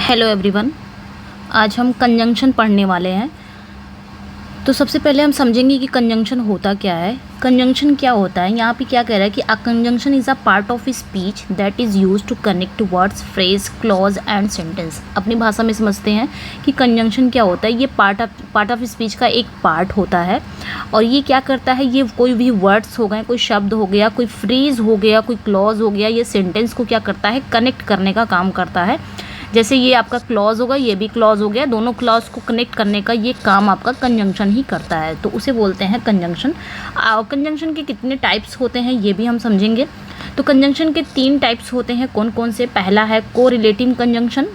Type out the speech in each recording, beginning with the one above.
Hello everyone. आज हम conjunction पढ़ने वाले हैं। तो सबसे पहले हम समझेंगे कि कंजंक्शन होता क्या है। कंजंक्शन क्या होता है, यहाँ पे क्या कह रहा है कि a conjunction is a part of speech that is used to connect words, phrase, clause and sentence. अपनी भाषा में समझते हैं कि कंजंक्शन क्या होता है। ये पार्ट ऑफ स्पीच का एक पार्ट होता है और ये क्या करता है, ये कोई भी वर्ड्स हो गए, कोई शब्द हो गया, कोई फ्रेज हो गया, कोई क्लॉज हो गया, ये सेंटेंस को क्या करता है, कनेक्ट करने का काम करता है। जैसे ये आपका क्लॉज होगा, ये भी क्लॉज हो गया, दोनों क्लॉज को कनेक्ट करने का ये काम आपका कंजंक्शन ही करता है, तो उसे बोलते हैं कंजंक्शन। कंजंक्शन के कितने टाइप्स होते हैं ये भी हम समझेंगे। तो कंजंक्शन के 3 टाइप्स होते हैं। कौन कौन से? पहला है कोरिलेटिव कंजंक्शन,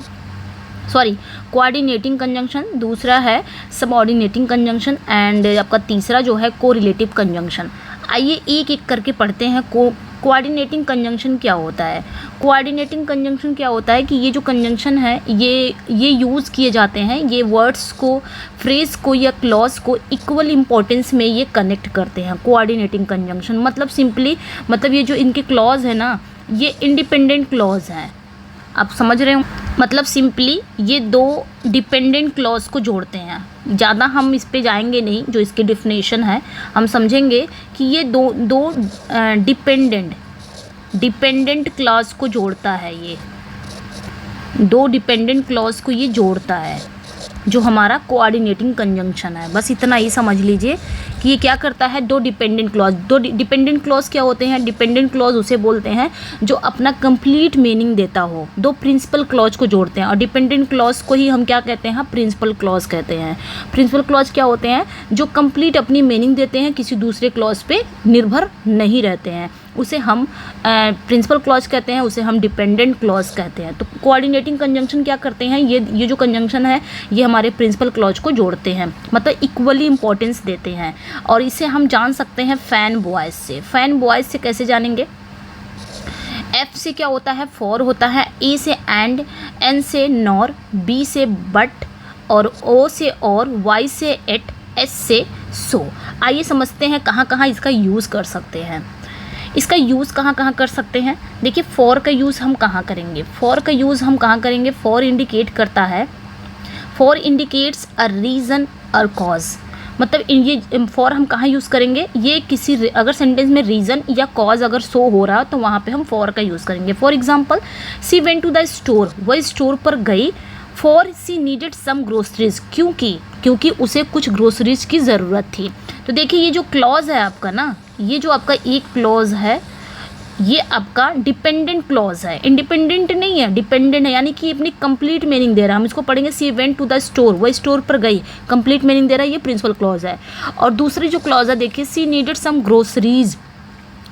कोऑर्डिनेटिंग कंजंक्शन, दूसरा है सबऑर्डिनेटिंग कंजंक्शन एंड आपका तीसरा जो है कोरिलेटिव कंजंक्शन। आइए एक एक करके पढ़ते हैं। कोऑर्डिनेटिंग कंजंक्शन क्या होता है? कोऑर्डिनेटिंग कंजंक्शन क्या होता है कि ये जो कंजंक्शन है ये यूज़ किए जाते हैं, ये वर्ड्स को, फ्रेज को या क्लॉज को इक्वल इंपॉर्टेंस में ये कनेक्ट करते हैं। कोऑर्डिनेटिंग कंजंक्शन मतलब सिंपली मतलब ये जो इनके क्लॉज है ना, ये इंडिपेंडेंट क्लॉज हैं। आप समझ रहे हो? मतलब सिंपली ये 2 डिपेंडेंट क्लॉज को जोड़ते हैं। ज़्यादा हम इस पे जाएंगे नहीं, जो इसकी डिफिनेशन है हम समझेंगे कि ये दो डिपेंडेंट क्लॉज को जोड़ता है। ये 2 डिपेंडेंट क्लॉज को ये जोड़ता है, जो हमारा कोऑर्डिनेटिंग कंजंक्शन है। बस इतना ही समझ लीजिए कि ये क्या करता है, 2 डिपेंडेंट क्लॉज। 2 डिपेंडेंट क्लॉज क्या होते हैं? डिपेंडेंट क्लॉज उसे बोलते हैं जो अपना कंप्लीट मीनिंग देता हो। 2 प्रिंसिपल क्लॉज को जोड़ते हैं और डिपेंडेंट क्लॉज को ही हम क्या कहते हैं? प्रिंसिपल क्लॉज कहते हैं। प्रिंसिपल क्लॉज क्या होते हैं? जो कंप्लीट अपनी मीनिंग देते हैं, किसी दूसरे क्लॉज पे निर्भर नहीं रहते हैं, उसे हम प्रिंसिपल क्लॉज कहते हैं, उसे हम डिपेंडेंट क्लॉज कहते हैं। तो कोऑर्डिनेटिंग कंजंक्शन क्या करते हैं, ये जो कंजंक्शन है ये हमारे प्रिंसिपल क्लॉज को जोड़ते हैं, मतलब इक्वली इंपॉर्टेंस देते हैं। और इसे हम जान सकते हैं फैन वॉइस से। फैन वॉइस से कैसे जानेंगे? एफ से क्या होता है? फॉर होता है, ए से एंड, एन से नॉर, बी से बट और ओ से और, वाई से एट, एस से सो। आइए समझते हैं कहाँ कहाँ इसका यूज़ कर सकते हैं। इसका यूज़ कहाँ कहाँ कर सकते हैं? देखिए फॉर का यूज़ हम कहाँ करेंगे? फॉर इंडिकेट करता है, फॉर इंडिकेट्स अ रीज़न और कॉज। मतलब ये फॉर हम कहाँ यूज़ करेंगे? ये किसी अगर सेंटेंस में रीज़न या कॉज अगर शो हो रहा तो वहाँ पे हम फॉर का यूज़ करेंगे। For example, she went to the store, वह स्टोर पर गई। For she needed some groceries, क्योंकि उसे कुछ ग्रोसरीज की ज़रूरत थी। तो देखिए ये जो क्लॉज है आपका ना, ये जो आपका एक क्लॉज है ये आपका डिपेंडेंट क्लॉज है, इंडिपेंडेंट नहीं है, डिपेंडेंट है, यानी कि अपनी कंप्लीट मीनिंग दे रहा है। हम इसको पढ़ेंगे, सी वेंट टू द स्टोर, वह स्टोर पर गई, कंप्लीट मीनिंग दे रहा है, ये प्रिंसिपल क्लॉज है। और दूसरी जो क्लॉज है देखिए, सी नीडेड सम ग्रोसरीज,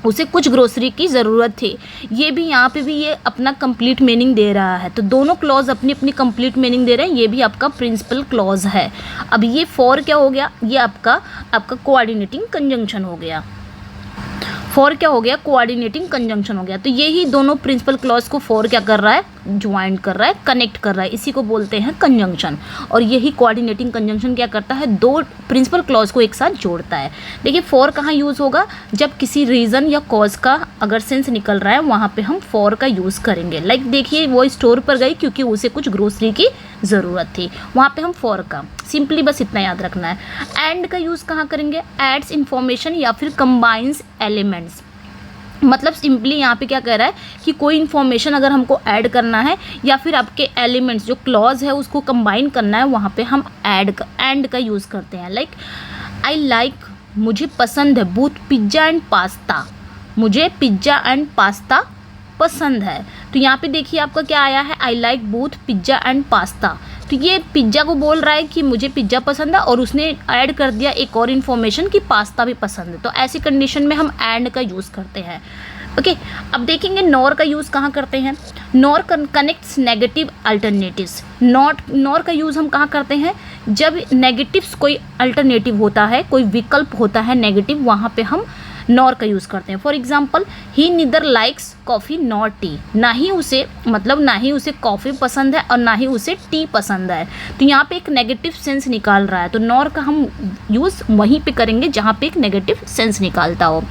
उसे कुछ ग्रोसरी की ज़रूरत थी, ये भी यहाँ पे भी ये अपना कंप्लीट मीनिंग दे रहा है। तो दोनों क्लॉज अपनी अपनी कंप्लीट मीनिंग दे रहे हैं, ये भी आपका प्रिंसिपल क्लॉज है। अब ये फॉर क्या हो गया? ये आपका कोऑर्डिनेटिंग कंजंक्शन हो गया। फॉर क्या हो गया? कोऑर्डिनेटिंग कंजंक्शन हो गया। तो यही दोनों प्रिंसिपल क्लॉज को फॉर क्या कर रहा है? ज्वाइन कर रहा है, कनेक्ट कर रहा है, इसी को बोलते हैं कंजंक्शन। और यही कोऑर्डिनेटिंग कंजंक्शन क्या करता है? 2 प्रिंसिपल क्लॉज को एक साथ जोड़ता है। देखिए फॉर कहाँ यूज़ होगा? जब किसी रीज़न या कॉज का अगर सेंस निकल रहा है वहाँ पे हम फॉर का यूज़ करेंगे। लाइक देखिए वो स्टोर पर गई क्योंकि उसे कुछ ग्रोसरी की ज़रूरत थी, वहाँ पे हम फॉर का, सिंपली बस इतना याद रखना है। एंड का यूज़ कहाँ करेंगे? एड्स इंफॉर्मेशन या फिर कंबाइंस एलिमेंट्स। मतलब सिंपली यहाँ पे क्या कह रहा है कि कोई इन्फॉर्मेशन अगर हमको ऐड करना है या फिर आपके एलिमेंट्स जो क्लॉज है उसको कंबाइन करना है, वहाँ पे हम एंड का यूज़ करते हैं। लाइक आई लाइक, मुझे पसंद है, बोथ पिज्ज़ा एंड पास्ता, मुझे पिज्ज़ा एंड पास्ता पसंद है। तो यहाँ पे देखिए आपका क्या आया है? I like both pizza and pasta. तो ये पिज्ज़ा को बोल रहा है कि मुझे पिज्ज़ा पसंद है और उसने ऐड कर दिया एक और इन्फॉर्मेशन कि पास्ता भी पसंद है। तो ऐसी कंडीशन में हम एंड का यूज़ करते हैं। ओके, अब देखेंगे नॉर का यूज़ कहाँ करते हैं। Nor connects negative alternatives. Nor का यूज़ हम कहाँ करते हैं? जब नेगेटिव्स कोई अल्टरनेटिव होता है, कोई विकल्प होता है नेगेटिव, वहाँ पे हम नॉर का यूज़ करते हैं। For example, he neither likes coffee nor T, ना ही उसे कॉफ़ी पसंद है और ना ही उसे टी पसंद है। तो यहाँ पे एक नेगेटिव सेंस निकाल रहा है, तो नॉर का हम यूज़ वहीं पे करेंगे जहाँ पे एक नेगेटिव सेंस निकालता हो,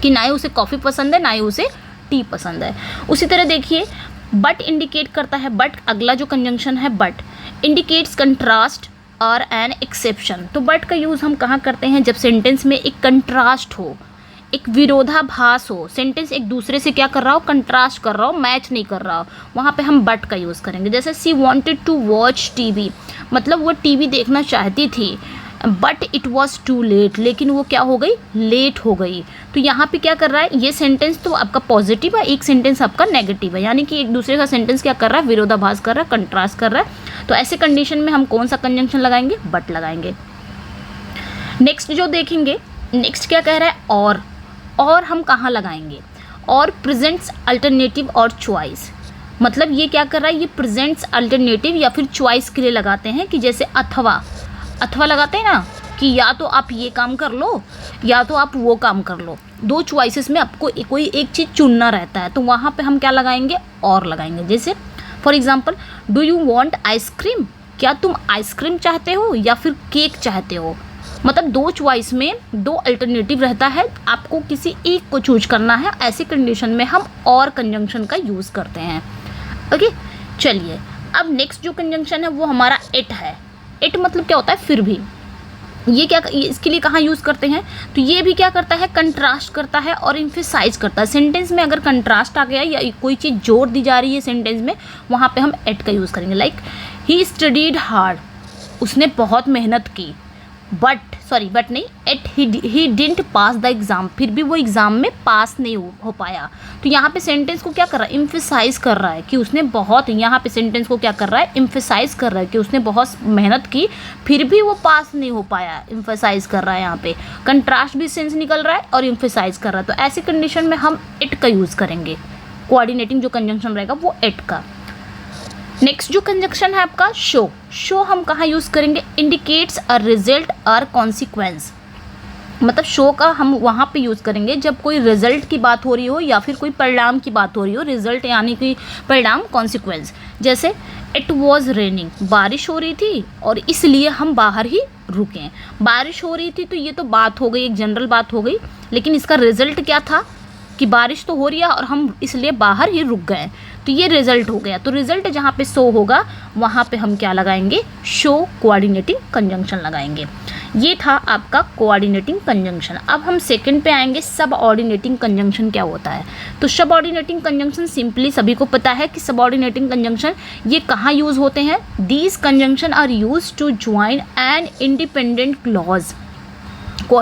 कि ना ही उसे कॉफ़ी पसंद है ना ही उसे टी पसंद है। उसी तरह देखिए बट इंडिकेट करता है, बट अगला जो कंजंक्शन है बट इंडिकेट्स कंट्रास्ट और एन एक्सेप्शन। तो बट का यूज़ हम कहाँ करते हैं, जब सेंटेंस में एक कंट्रास्ट हो, एक विरोधाभास हो, सेंटेंस एक दूसरे से क्या कर रहा हो, कंट्रास्ट कर रहा हो, मैच नहीं कर रहा हो, वहाँ पे हम बट का यूज़ करेंगे। जैसे she wanted to watch TV, मतलब वो टीवी देखना चाहती थी, but it was too late, लेकिन वो क्या हो गई, लेट हो गई। तो यहाँ पे क्या कर रहा है, ये सेंटेंस तो आपका पॉजिटिव है, एक सेंटेंस आपका नेगेटिव है, यानी कि एक दूसरे का सेंटेंस क्या कर रहा है, विरोधाभास कर रहा है, कंट्रास्ट कर रहा है। तो ऐसे कंडीशन में हम कौन सा कंजंक्शन लगाएंगे, बट लगाएंगे। नेक्स्ट जो देखेंगे, नेक्स्ट क्या कह रहा है, और हम कहाँ लगाएंगे, और प्रेजेंट्स अल्टरनेटिव और चॉइस, मतलब ये क्या कर रहा है, ये प्रेजेंट्स अल्टरनेटिव या फिर चॉइस के लिए लगाते हैं, कि जैसे अथवा लगाते हैं ना, कि या तो आप ये काम कर लो या तो आप वो काम कर लो, दो चॉइसेस में आपको कोई एक चीज़ चुनना रहता है, तो वहाँ पे हम क्या लगाएंगे, और लगाएंगे। जैसे for example, do you want ice cream, क्या तुम आइसक्रीम चाहते हो या फिर केक चाहते हो, मतलब दो चॉइस में दो अल्टरनेटिव रहता है, आपको किसी एक को चूज करना है, ऐसी कंडीशन में हम और कंजंक्शन का यूज़ करते हैं। ओके, चलिए अब नेक्स्ट जो कंजंक्शन है वो हमारा इट है। इट मतलब क्या होता है, फिर भी, ये क्या, इसके लिए कहाँ यूज़ करते हैं, तो ये भी क्या करता है, कंट्रास्ट करता है और इम्फेसाइज करता है। सेंटेंस में अगर कंट्रास्ट आ गया या कोई चीज़ जोर दी जा रही है सेंटेंस में, वहाँ पे हम एट का यूज़ करेंगे। लाइक ही स्टडीड हार्ड, उसने बहुत मेहनत की, बट नहीं, yet he didn't pass the exam, फिर भी वो एग्ज़ाम में पास नहीं हो पाया। तो यहाँ पे सेंटेंस को क्या कर रहा है, इम्फेसाइज कर रहा है कि उसने बहुत, यहाँ पे सेंटेंस को क्या कर रहा है, इम्फेसाइज कर रहा है कि उसने बहुत मेहनत की, फिर भी वो पास नहीं हो पाया, इम्फेसाइज कर रहा है। यहाँ पे कंट्रास्ट भी सेंस निकल रहा है और इम्फेसाइज कर रहा है, तो ऐसी कंडीशन में हम इट का यूज़ करेंगे। कोऑर्डिनेटिंग जो कंजंक्शन रहेगा वो इट का। नेक्स्ट जो कंजंक्शन है आपका शो हम कहाँ यूज़ करेंगे, इंडिकेट्स अ रिजल्ट और कॉन्सिक्वेंस, मतलब शो का हम वहाँ पे यूज़ करेंगे जब कोई रिजल्ट की बात हो रही हो या फिर कोई परिणाम की बात हो रही हो, रिजल्ट यानी कि परिणाम, कॉन्सिक्वेंस। जैसे इट वॉज रेनिंग, बारिश हो रही थी और इसलिए हम बाहर ही रुके। बारिश हो रही थी तो ये तो बात हो गई, एक जनरल बात हो गई, लेकिन इसका रिजल्ट क्या था कि बारिश तो हो रही है और हम इसलिए बाहर ही रुक गए, तो ये रिजल्ट हो गया। तो रिजल्ट जहाँ पे शो होगा वहाँ पे हम क्या लगाएंगे, शो कोऑर्डिनेटिंग कंजंक्शन लगाएंगे। ये था आपका कोऑर्डिनेटिंग कंजंक्शन। अब हम सेकंड पे आएंगे, सबऑर्डिनेटिंग कंजंक्शन क्या होता है। तो सबऑर्डिनेटिंग कंजंक्शन सिंपली सभी को पता है कि सबऑर्डिनेटिंग कंजंक्शन ये कहाँ यूज़ होते हैं, these conjunction are use to join an independent clause.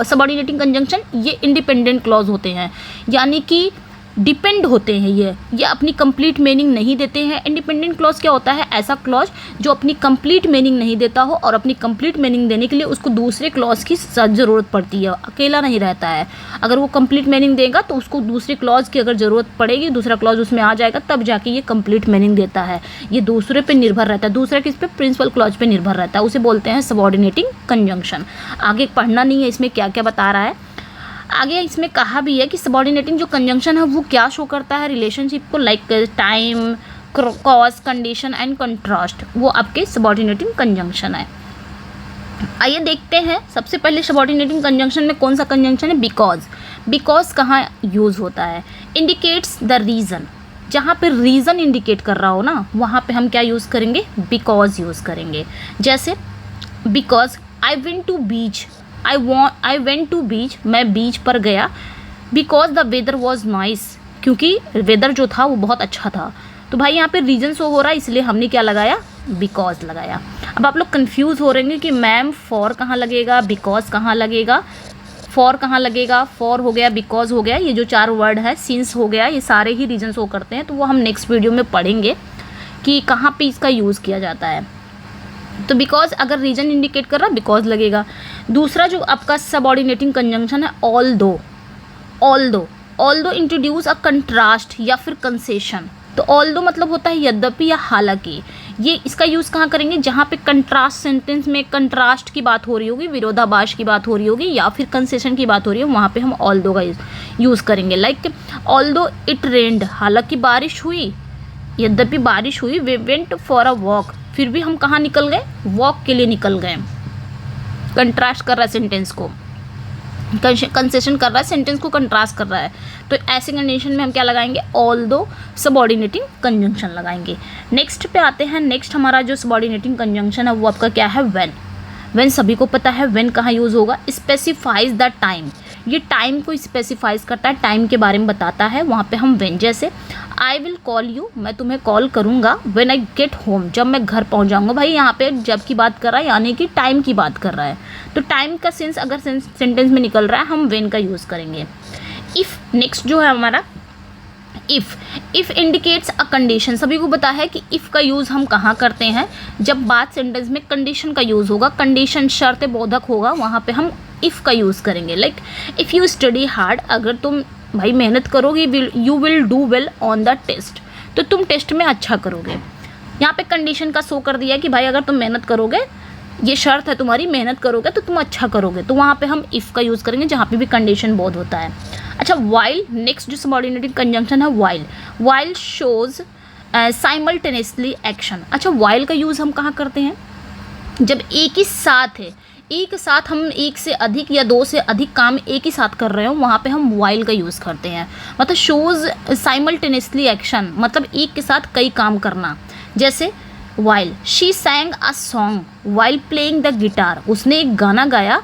Subordinating conjunction ये इंडिपेंडेंट क्लॉज होते हैं, यानी कि डिपेंड होते हैं, ये अपनी कंप्लीट मीनिंग नहीं देते हैं। इंडिपेंडेंट क्लॉज क्या होता है, ऐसा क्लॉज जो अपनी कंप्लीट मीनिंग नहीं देता हो और अपनी कंप्लीट मीनिंग देने के लिए उसको दूसरे क्लॉज की ज़रूरत पड़ती है, अकेला नहीं रहता है। अगर वो कंप्लीट मीनिंग देगा तो उसको दूसरे क्लॉज की अगर ज़रूरत पड़ेगी, दूसरा क्लॉज उसमें आ जाएगा, तब जाके ये कंप्लीट मीनिंग देता है। ये दूसरे पे निर्भर रहता है, दूसरा किस पे, प्रिंसिपल क्लॉज पे निर्भर रहता है, उसे बोलते हैं सबऑर्डिनेटिंग कंजंक्शन। आगे पढ़ना नहीं है इसमें क्या क्या बता रहा है। आगे इसमें कहा भी है कि सबऑर्डिनेटिंग जो कंजंक्शन है वो क्या शो करता है, रिलेशनशिप को, like time, cause, condition and contrast, वो आपके सबऑर्डिनेटिंग कंजंक्शन है। आइए देखते हैं, सबसे पहले सबऑर्डिनेटिंग कंजंक्शन में कौन सा कंजंक्शन है, बिकॉज कहाँ यूज़ होता है, इंडिकेट्स द रीज़न, जहाँ पे रीज़न इंडिकेट कर रहा हो ना वहाँ पे हम क्या यूज़ करेंगे, बिकॉज यूज़ करेंगे। जैसे because I went to beach, I went to beach, मैं बीच पर गया, because the weather was nice, क्योंकि वेदर जो था वो बहुत अच्छा था। तो भाई यहाँ पे रीज़न शो हो रहा है, इसलिए हमने क्या लगाया, बिकॉज लगाया। अब आप लोग कंफ्यूज हो रहे हैं कि मैम फॉर कहाँ लगेगा, बिकॉज कहाँ लगेगा, फॉर कहाँ लगेगा, फॉर हो गया, बिकॉज हो गया, ये जो चार वर्ड है, सिंस हो गया, ये सारे ही रीज़न शो करते हैं। तो वो हम नेक्स्ट वीडियो में पढ़ेंगे कि कहाँ पे इसका यूज़ किया जाता है। तो बिकॉज अगर रीजन इंडिकेट कर रहा है बिकॉज लगेगा। दूसरा जो आपका सबऑर्डिनेटिंग कंजंक्शन है, ऑल्दो इंट्रोड्यूस अ कंट्रास्ट या फिर कंसेशन। तो ऑल्दो मतलब होता है यद्यपि या हालांकि, ये इसका यूज़ कहाँ करेंगे, जहाँ पे कंट्रास्ट सेंटेंस में कंट्रास्ट की बात हो रही होगी, विरोधाभास की बात हो रही होगी या फिर कंसेशन की बात हो रही है, वहाँ पे हम ऑल्दो का यूज़ करेंगे। लाइक ऑल्दो इट रेन्ड, हालांकि बारिश हुई, यद्यपि बारिश हुई, वे वेंट फॉर अ वॉक, फिर भी हम कहाँ निकल गए, वॉक के लिए निकल गए। कंट्रास्ट कर रहा है सेंटेंस को। कंसेशन कर रहा है, सेंटेंस को कंट्रास्ट कर रहा है, तो ऐसे कंडीशन में हम क्या लगाएंगे, ऑल्दो सबऑर्डिनेटिंग कंजंक्शन लगाएंगे। नेक्स्ट पे आते हैं। नेक्स्ट हमारा जो सबऑर्डिनेटिंग कंजंक्शन है वो आपका क्या है, व्हेन। व्हेन सभी को पता है व्हेन कहाँ यूज़ होगा, स्पेसिफाइज द टाइम, ये टाइम को स्पेसिफाइज करता है, टाइम के बारे में बताता है, वहाँ पे हम व्हेन, जैसे आई विल कॉल यू, मैं तुम्हें कॉल करूँगा, व्हेन आई गेट होम, जब मैं घर पहुँच जाऊँगा। भाई यहाँ पे जब की बात कर रहा है यानी कि टाइम की बात कर रहा है, तो टाइम का सेंस अगर सेंटेंस में निकल रहा है हम व्हेन का यूज़ करेंगे। इफ़ नेक्स्ट जो है हमारा इफ़ इंडिकेट्स अ कंडीशन, सभी को पता है कि इफ़ का यूज़ हम कहाँ करते हैं, जब बात सेंटेंस में कंडीशन का यूज़ होगा, कंडीशन शर्त बोधक होगा, वहाँ पे हम इफ़ का यूज़ करेंगे। Like if you study hard, अगर तुम भाई मेहनत करोगे, you will do well on the test, तो तुम टेस्ट में अच्छा करोगे। यहाँ पे कंडीशन का शो कर दिया है कि भाई अगर तुम मेहनत करोगे, ये शर्त है तुम्हारी, मेहनत करोगे तो तुम अच्छा करोगे, तो वहाँ पे हम इफ़ का यूज़ करेंगे जहाँ पे भी कंडीशन बोध होता है। अच्छा, वाइल, नेक्स्ट जो सबऑर्डिनेटिंग कंजंक्शन है वाइल शोज साइमल्टेनियसली एक्शन। अच्छा, वाइल का यूज़ हम कहाँ करते हैं, जब एक ही साथ है, एक साथ हम एक से अधिक या दो से अधिक काम एक ही साथ कर रहे हो, वहाँ पे हम वाइल का यूज़ करते हैं। मतलब शोज साइमल्टेनियसली एक्शन, मतलब एक के साथ कई काम करना, जैसे while she सैंग a song while playing the guitar, उसने एक गाना गाया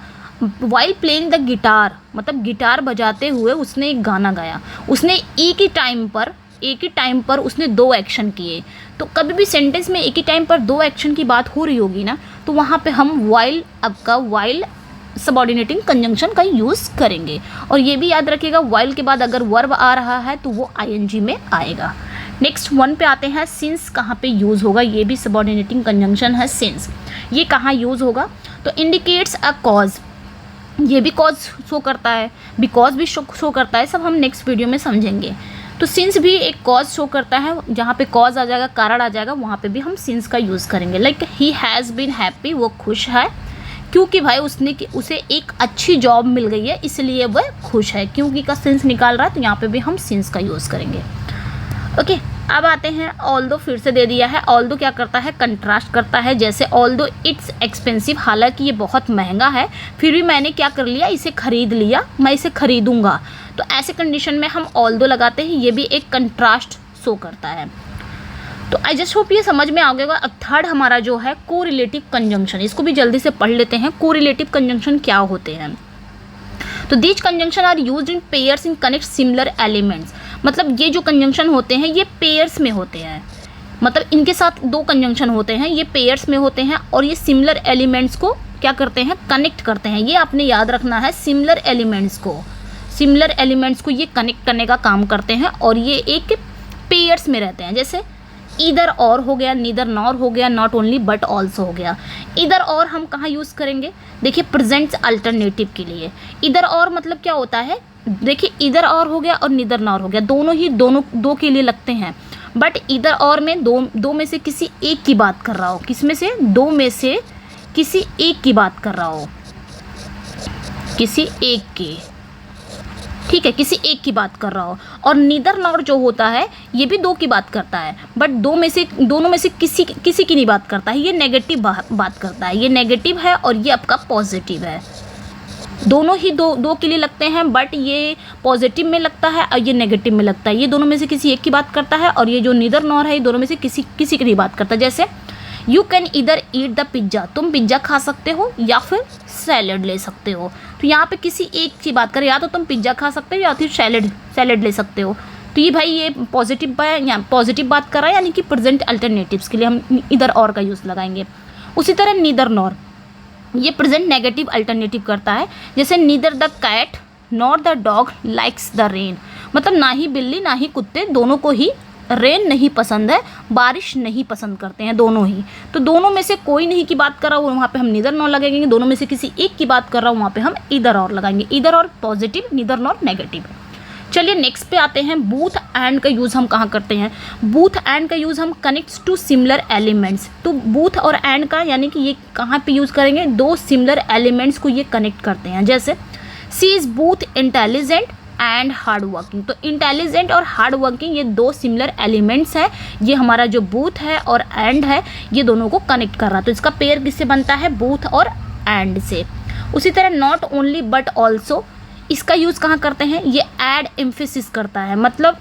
वाइल प्लेइंग द गिटार, मतलब गिटार बजाते हुए उसने एक गाना गाया। उसने एक ही टाइम पर उसने दो एक्शन किए, तो कभी भी सेंटेंस में एक ही टाइम पर दो एक्शन की बात हो रही होगी ना, तो वहाँ पे हम वाइल सबऑर्डिनेटिंग कंजंक्शन का यूज़ करेंगे। और ये भी याद रखिएगा, वाइल के बाद अगर वर्ब आ रहा है तो वो आईएनजी में आएगा। नेक्स्ट वन पे आते हैं, सिंस कहाँ पे यूज़ होगा, ये भी सबऑर्डिनेटिंग कंजंक्शन है सिंस। ये कहाँ यूज़ होगा, तो इंडिकेट्स अ कॉज, ये भी कॉज शो करता है, बिकॉज भी शो करता है, सब हम नेक्स्ट वीडियो में समझेंगे। तो सिंस भी एक कॉज शो करता है, जहाँ पे कॉज आ जाएगा, कारण आ जाएगा, वहाँ पे भी हम सिंस का यूज़ करेंगे। Like he has been happy, वो खुश है क्योंकि भाई उसे एक अच्छी जॉब मिल गई है, इसलिए वह खुश है, क्योंकि का सिंस निकाल रहा है, तो यहाँ पे भी हम सिंस का यूज़ करेंगे। ओके, अब आते हैं ऑल्दो, फिर से दे दिया है। ऑल्दो क्या करता है, कंट्रास्ट करता है, जैसे ऑल्दो इट्स एक्सपेंसिव, हालांकि ये बहुत महंगा है, फिर भी मैंने क्या कर लिया, इसे खरीद लिया, मैं इसे खरीदूंगा। तो ऐसे कंडीशन में हम ऑल्दो लगाते हैं, ये भी एक कंट्रास्ट शो करता है। तो आई जस्ट होप ये समझ में आ गया। अब थर्ड हमारा जो है कोरिलेटिव कंजंक्शन, इसको भी जल्दी से पढ़ लेते हैं। कोरिलेटिव कंजंक्शन क्या होते हैं, तो these conjunction are used in pairs in connect similar elements, मतलब ये जो कंजंक्शन होते हैं ये पेयर्स में होते हैं, मतलब इनके साथ दो कंजंक्शन होते हैं, ये पेयर्स में होते हैं, और ये सिमिलर एलिमेंट्स को क्या करते हैं, कनेक्ट करते हैं। ये आपने याद रखना है, सिमिलर एलिमेंट्स को ये कनेक्ट करने का काम करते हैं, और ये एक पेयर्स में रहते हैं। जैसे इधर और हो गया, नीदर नॉर हो गया, नॉट ओनली बट ऑल्सो हो गया। इधर और हम कहाँ यूज़ करेंगे, देखिए प्रेजेंट अल्टरनेटिव के लिए। इधर और मतलब क्या होता है, देखिए इधर और हो गया और नीदर नॉर हो गया, दो के लिए लगते हैं, बट इधर और में दो में से किसी एक की बात कर रहा हो, किसमें से, दो में से किसी एक की बात कर रहा हो, किसी एक की, ठीक है, किसी एक की बात कर रहा हो। और नीदर नॉर जो होता है ये भी दो की बात करता है, बट दोनों में से किसी की नहीं बात करता है, ये नेगेटिव बात करता है, ये नेगेटिव है और ये आपका पॉजिटिव है। दोनों ही दो के लिए लगते हैं, बट ये पॉजिटिव में लगता है और ये नेगेटिव में लगता है। ये दोनों में से किसी एक की बात करता है, और ये जो नीदर नॉर है ये दोनों में से किसी की नहीं बात करता। जैसे यू कैन इधर ईट द पिज्ज़ा, तुम पिज्ज़ा खा सकते हो या फिर सैलड ले सकते हो। तो यहाँ पे किसी एक की बात करें, या तो तुम पिज्ज़ा खा सकते हो या फिर सैलड ले सकते हो। तो ये भाई ये पॉजिटिव बात कर रहा है, यानी कि प्रेजेंट अल्टरनेटिव्स के लिए हम इधर और का यूज़ लगाएंगे। उसी तरह नीदर नॉर, ये प्रेजेंट नेगेटिव अल्टरनेटिव करता है। जैसे neither the cat nor the dog likes the rain, मतलब ना ही बिल्ली ना ही कुत्ते दोनों को ही रेन नहीं पसंद है, बारिश नहीं पसंद करते हैं दोनों ही। तो दोनों में से कोई नहीं की बात कर रहा हूँ, वहाँ पे हम नीदर नॉर लगेंगे। दोनों में से किसी एक की बात कर रहा हूँ, वहाँ पे हम इधर और लगाएंगे। इधर और पॉजिटिव, नीदर नॉर नेगेटिव। चलिए नेक्स्ट पे आते हैं, बूथ एंड का यूज़ हम कहाँ करते हैं। बूथ एंड का यूज़ हम कनेक्ट्स टू सिमिलर एलिमेंट्स, तो बूथ और एंड का यानी कि ये कहाँ पे यूज़ करेंगे, दो सिमिलर एलिमेंट्स को ये कनेक्ट करते हैं। जैसे she is both intelligent and hard working, तो इंटेलिजेंट और हार्ड वर्किंग ये दो सिमिलर एलिमेंट्स है, ये हमारा जो बूथ है और एंड है ये दोनों को कनेक्ट कर रहा है। तो इसका पेयर किससे बनता है, बूथ और एंड से। उसी तरह नॉट ओनली बट ऑल्सो, इसका यूज़ कहाँ करते हैं, ये ऐड एम्फेसिस करता है, मतलब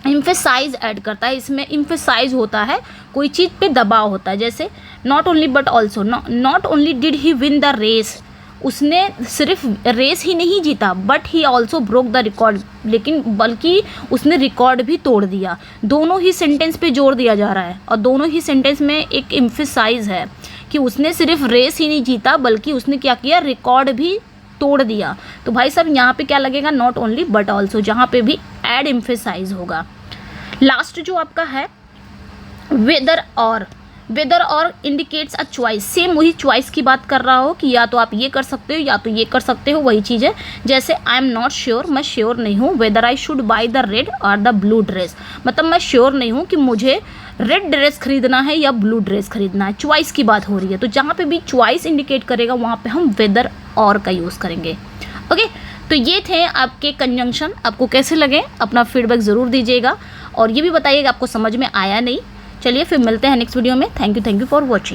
एम्फेसाइज ऐड करता है। इसमें एम्फेसाइज होता है, कोई चीज़ पे दबाव होता है। जैसे not only but also, not only did he win the race, उसने सिर्फ रेस ही नहीं जीता, but he also broke the record, लेकिन बल्कि उसने रिकॉर्ड भी तोड़ दिया। दोनों ही सेंटेंस पे जोर दिया जा रहा है और दोनों ही सेंटेंस में एक एम्फेसाइज है कि उसने सिर्फ रेस ही नहीं जीता बल्कि उसने क्या किया, रिकॉर्ड भी तोड़ दिया। तो भाई साहब यहाँ पे क्या लगेगा, नॉट ओनली बट ऑल्सो, जहाँ पे भी एड एम्फेसाइज होगा। लास्ट जो आपका है वेदर और इंडिकेट्स अ चॉइस, सेम वही चॉइस की बात कर रहा हो कि या तो आप ये कर सकते हो या तो ये कर सकते हो, वही चीज़ है। जैसे आई एम नॉट श्योर, मैं श्योर नहीं हूँ, whether I should by the red और द ब्लू ड्रेस, मतलब मैं श्योर नहीं हूँ कि मुझे रेड ड्रेस खरीदना है या ब्लू ड्रेस खरीदना है, चॉइस की बात हो रही है। तो जहाँ पे भी चॉइस इंडिकेट करेगा वहाँ पे हम वेदर और का यूज़ करेंगे। ओके, तो ये थे आपके कंजंक्शन। आपको कैसे लगे अपना फीडबैक ज़रूर दीजिएगा और ये भी बताइएगा आपको समझ में आया नहीं। चलिए फिर मिलते हैं नेक्स्ट वीडियो में। Thank you for watching.